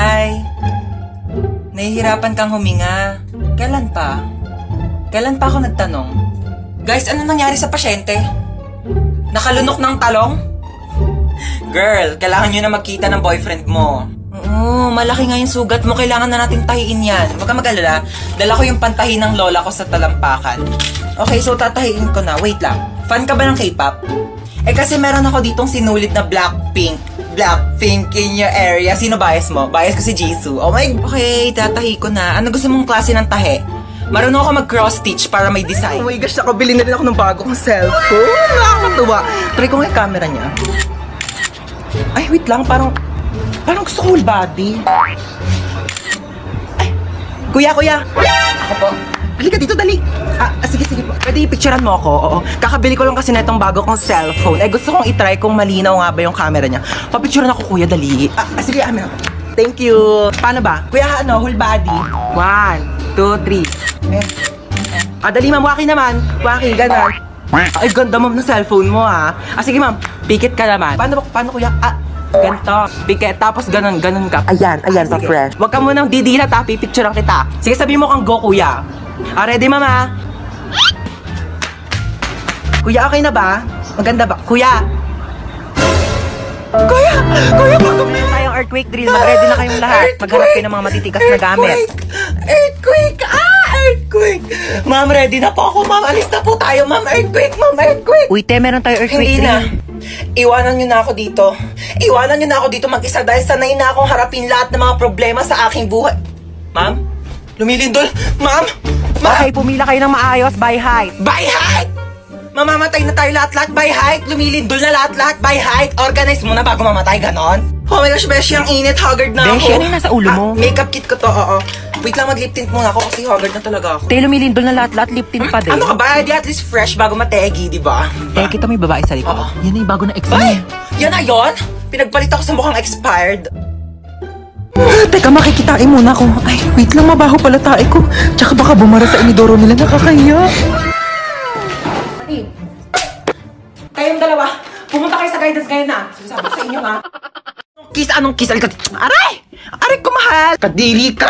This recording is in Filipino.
Hi. Nahihirapan kang huminga. Kailan pa? Kailan pa ako nagtanong? Guys, ano nangyari sa pasyente? Nakalunok ng talong? Girl, kailangan nyo na magkita ng boyfriend mo. Oo, malaki nga yung sugat mo. Kailangan na natin tahiin yan. Huwag ka mag-alala. Dala ko yung pantahi ng lola ko sa talampakan. Okay, so tatahiin ko na. Wait lang. Fan ka ba ng K-pop? Eh kasi meron ako ditong sinulit na Blackpink. Blackpink in your area. Sino bias mo? Bias ko si Jisoo. Oh my... Okay, tatahi ko na. Ano gusto mong klase ng tahi? Marunong ako mag-cross-stitch para may design. Oh my gosh, nakabili na rin ako ng bago kong cellphone. Nakakatuwa. Try ko nga yung camera niya. Ay, wait lang. Parang gusto ko whole body. Ay, kuya. Ako po. Halika dito, dali. Sige po. Pwede i-picturean mo ako. Oo. Kakabili ko lang kasi na itong bago kong cellphone. Eh, gusto kong itry kung malinaw nga ba yung camera niya. Papicturean ako, kuya, dali. Sige, amin ako. Thank you. Paano ba? Kuya, whole body. 1, 2, 3. Dali, ma'am. Waki naman. Waki, ganon. Ay, ganda, ma'am, na cellphone mo, ha. Sige, ma'am. Pikit ka naman. Paano, kuya? Ganito. Pikit. Tapos ganon ka. Ayan, pa-fresh. Huwag ka munang didilat, ha. Pipicturean kita. Sige, sabihin mo kang go, kuya. Ready, mama? Kuya, okay na ba? Maganda ba? Kuya, bago meron tayong earthquake drill. Mag-ready na kayong lahat. Maghanap kayo ng mga matitigas na gamit. Earthquake! Ma'am, ready na po ako, ma'am. Alis na po tayo, ma'am. Earthquake! Uy, te, meron tayo earthquake Hindi drill. na. Iwanan nyo na ako dito. Mag-isa dahil sanay na akong harapin lahat ng mga problema sa aking buhay. Ma'am? Lumilindol? Ma'am? Okay, pumila kayo ng maayos by height. By height! Mamamatay na tayo lahat-lahat by height. Lumilindol na lahat-lahat by height. Organize muna bago mamatay, ganon. Oh my gosh, Beshi, ang init. Haggard na Beshi, ako. ano yung nasa ulo mo? Makeup kit ko to, oo. Wait lang, mag-lip tint muna ako kasi haggard na talaga ako. Te, lumilindol na lahat, lip tint pa din. Ano ka ba? Di at least fresh bago mategi, di ba? Te, kita may babae sa likod. Oo. Yan na yung bago na ex Ay! Yan na yun? Pinagpalit ako sa mukhang expired. Teka, makikitain muna ako. Ay, wait lang, mabaho pala tae ko. Tsaka baka bumara sa inidoro nila, nakakahiya. Kayong dalawa, pumunta kayo sa guidance ngayon na. Sabi ko sa inyo, ha? Anong kiss? Aray! Aray ko, mahal! Kadiri ka!